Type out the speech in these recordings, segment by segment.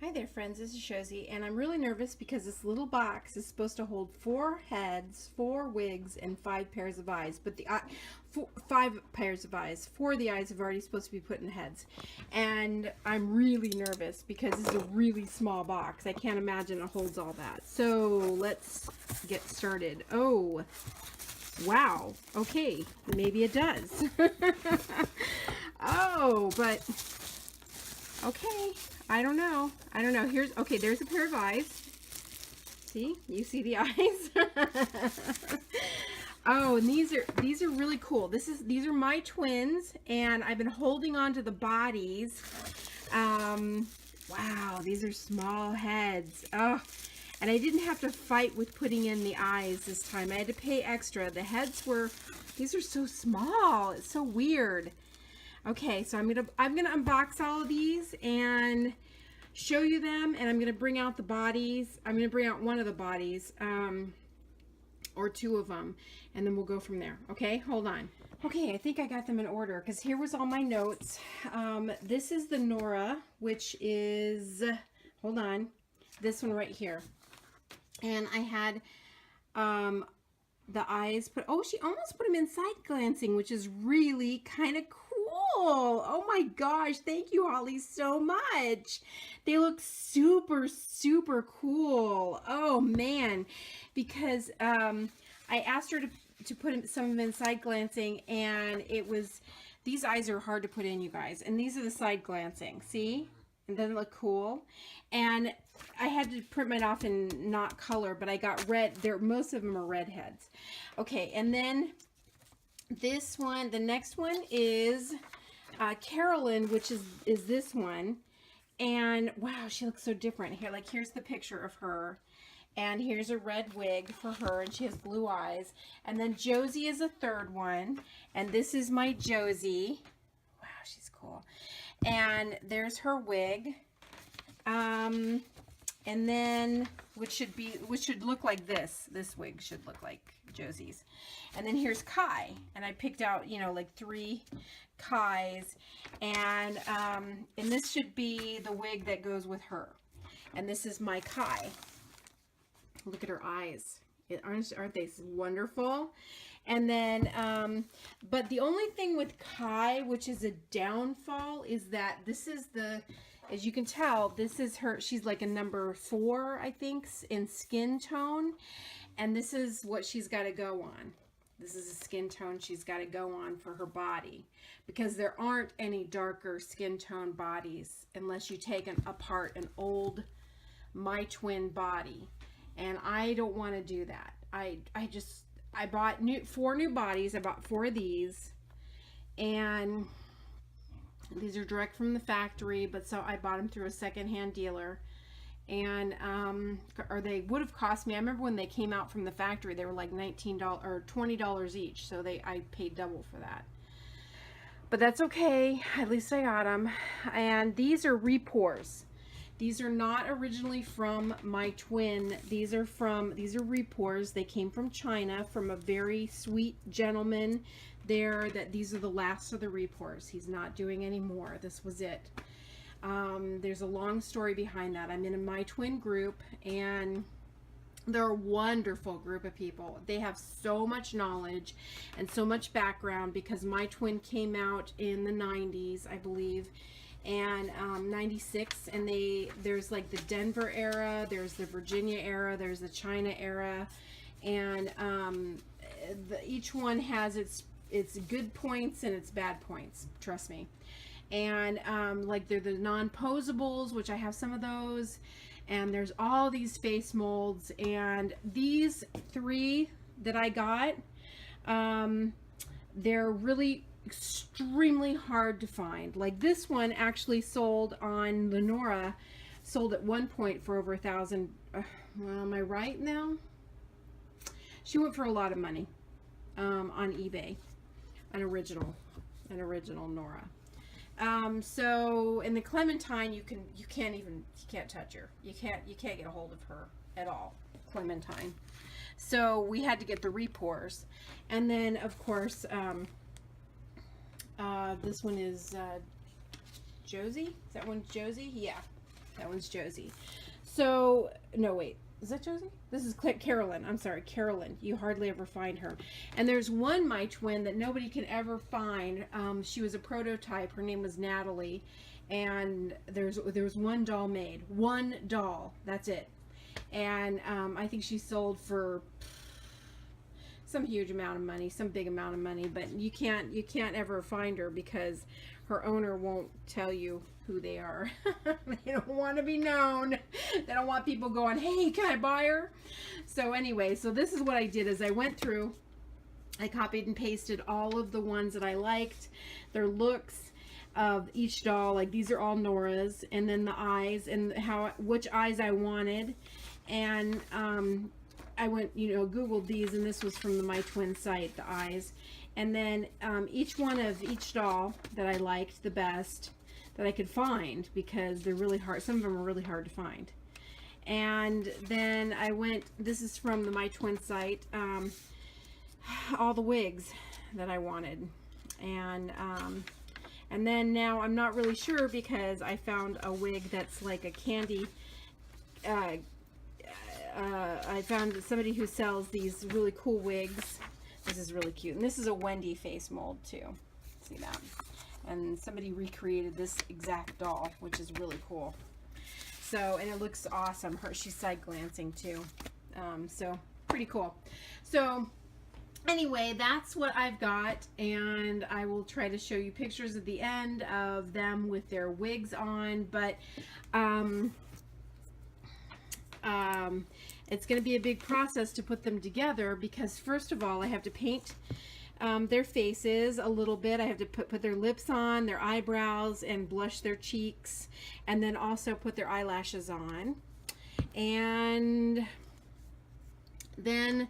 Hi there friends, this is Shozy, and I'm really nervous because this little box is supposed to hold 4 heads, 4 wigs, and 5 pairs of eyes, but 5 pairs of eyes. 4 of the eyes have already supposed to be put in heads, and I'm really nervous because this is a really small box. I can't imagine it holds all that. So let's get started. Oh, wow, okay, maybe it does. Oh, but okay, I don't know. Here's, okay, there's a pair of eyes. See? You see the eyes? Oh, and these are really cool. These are my twins, and I've been holding on to the bodies. Wow, these are small heads. Oh, and I didn't have to fight with putting in the eyes this time. I had to pay extra. The heads were, these are so small. It's so weird. Okay, so I'm gonna unbox all of these and show you them, and I'm gonna bring out the bodies. I'm gonna bring out one of the bodies, or 2 of them, and then we'll go from there. Okay, hold on. Okay, I think I got them in order because here was all my notes. This is the Nora, which is, hold on, this one right here, and I had the eyes put, oh, she almost put them inside glancing, which is really kind of cool. Oh my gosh, thank you, Holly, so much. They look super, super cool. Oh man, because I asked her to put some of them inside glancing, and it was, these eyes are hard to put in, you guys, and these are the side glancing, see? And doesn't it look cool? And I had to print mine off in not color, but I got red. Most of them are redheads. Okay, and then this one, the next one is Carolyn, which is this one. And wow, she looks so different. Here, like, here's the picture of her. And here's a red wig for her, and she has blue eyes. And then Josie is a third one. And this is my Josie. Wow, she's cool. And there's her wig. And then, which should look like this. This wig should look like Josie's. And then here's Kai. And I picked out, you know, like 3 Kais. And this should be the wig that goes with her. And this is my Kai. Look at her eyes. Aren't they wonderful? And then, but the only thing with Kai, which is a downfall, is that this is the, as you can tell, this is her, she's like a number 4, I think, in skin tone. And this is what she's got to go on. This is a skin tone she's got to go on for her body. Because there aren't any darker skin tone bodies unless you take apart an old My Twinn body. And I don't want to do that. I bought 4 new bodies. I bought 4 of these, and these are direct from the factory, but so I bought them through a secondhand dealer, and or they would have cost me, I remember when they came out from the factory, they were like $19 or $20 each, so I paid double for that. But that's okay, at least I got them. And these are repours. These are not originally from My Twinn. These are repours. They came from China, from a very sweet gentleman there. These are the last of the repours. He's not doing any more. This was it. There's a long story behind that. I'm in a My Twinn group, and they're a wonderful group of people. They have so much knowledge and so much background because My Twinn came out in the 90s, I believe, and 96, and there's like the Denver era, there's the Virginia era, there's the China era, and each one has its good points and its bad points, trust me. And like they're the non-posables, which I have some of those, and there's all these face molds, and these 3 that I got, they're really extremely hard to find. Like this one actually sold on Lenora, sold at one point for over $1,000. Well, am I right now? She went for a lot of money on eBay. An original Nora. So in the Clementine, you can't touch her. You can't get a hold of her at all. Clementine. So we had to get the repours, and then of course. This one is Josie. Is that one Josie? Yeah. That one's Josie. So, no, wait. Is that Josie? This is Carolyn. I'm sorry, Carolyn. You hardly ever find her. And there's one My Twin that nobody can ever find. She was a prototype. Her name was Natalie. And there was one doll made. One doll. That's it. And I think she sold for some huge amount of money, some big amount of money. But you can't ever find her because her owner won't tell you who they are. They don't want to be known. They don't want people going, hey, can I buy her? So anyway, so this is what I did is I went through, I copied and pasted all of the ones that I liked, their looks of each doll. Like these are all Nora's, and then the eyes and which eyes I wanted. And I went, Googled these, and this was from the My Twinn site, the eyes. And then each one of each doll that I liked the best that I could find, because they're really hard. Some of them are really hard to find. And then I went, this is from the My Twinn site, all the wigs that I wanted. And then now I'm not really sure because I found a wig that's like a candy, I found somebody who sells these really cool wigs. This is really cute. And this is a Wendy face mold too. See that? And somebody recreated this exact doll, which is really cool. So, and it looks awesome. She's side glancing too. So pretty cool. So anyway, that's what I've got, and I will try to show you pictures at the end of them with their wigs on, but it's going to be a big process to put them together because first of all I have to paint their faces a little bit. I have to put their lips on, their eyebrows, and blush their cheeks, and then also put their eyelashes on. And then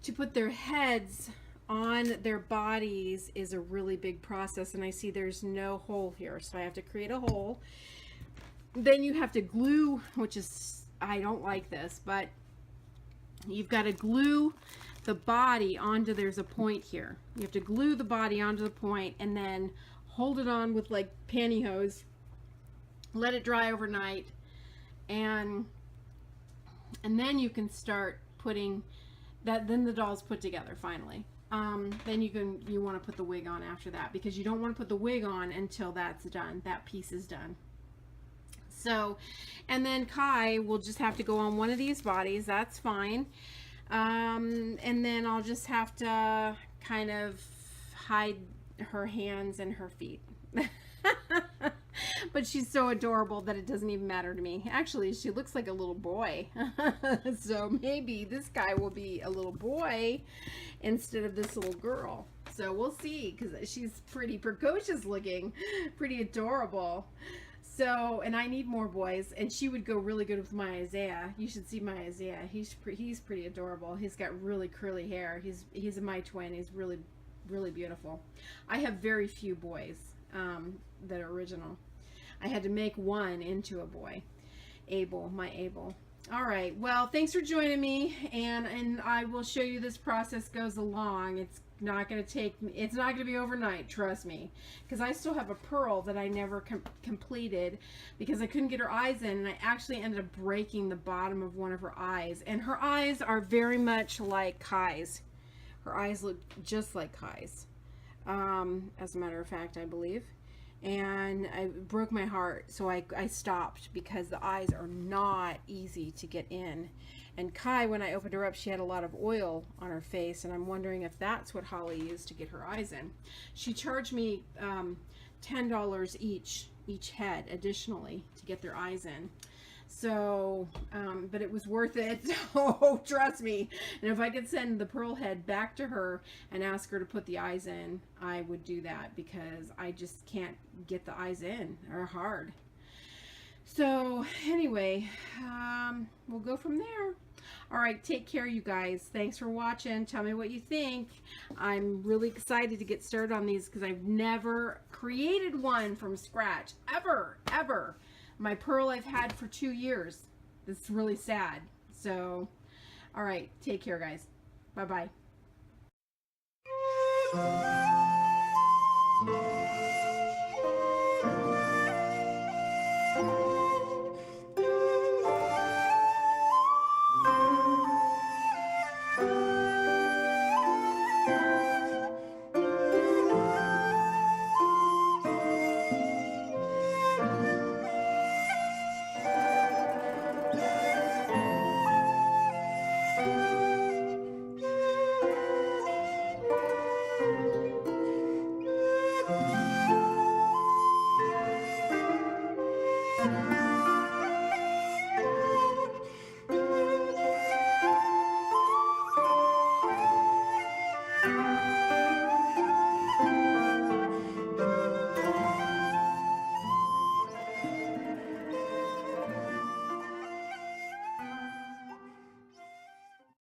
to put their heads on their bodies is a really big process, and I see there's no hole here, so I have to create a hole. Then you have to glue, which is, I don't like this, but you've got to glue the body onto, there's a point here. You have to glue the body onto the point and then hold it on with like pantyhose, let it dry overnight, and then you can start putting that, then the doll's put together finally. Then you want to put the wig on after that, because you don't want to put the wig on until that's done, that piece is done. So, and then Kai will just have to go on one of these bodies, that's fine. And then I'll just have to kind of hide her hands and her feet. But she's so adorable that it doesn't even matter to me. Actually, she looks like a little boy. So maybe this guy will be a little boy instead of this little girl. So we'll see, because she's pretty precocious looking, pretty adorable. So, and I need more boys, and she would go really good with my Isaiah. You should see my Isaiah. He's pretty adorable. He's got really curly hair. He's a My Twin. He's really, really beautiful. I have very few boys that are original. I had to make one into a boy. Abel, my Abel. All right. Well, thanks for joining me, and I will show you this process goes along. It's not going to be overnight, trust me, because I still have a pearl that I never completed because I couldn't get her eyes in, and I actually ended up breaking the bottom of one of her eyes, and her eyes are very much like Kai's. Her eyes look just like Kai's, as a matter of fact, I believe. And I broke my heart, so I stopped because the eyes are not easy to get in. And Kai, when I opened her up, she had a lot of oil on her face, and I'm wondering if that's what Holly used to get her eyes in. She charged me $10 each head additionally to get their eyes in. So, but it was worth it. Oh, trust me. And if I could send the pearl head back to her and ask her to put the eyes in, I would do that, because I just can't get the eyes in. They're hard. So anyway, we'll go from there. All right, take care, you guys. Thanks for watching. Tell me what you think. I'm really excited to get started on these because I've never created one from scratch, ever. My pearl I've had for 2 years. It's really sad. So, all right, take care, guys. Bye-bye.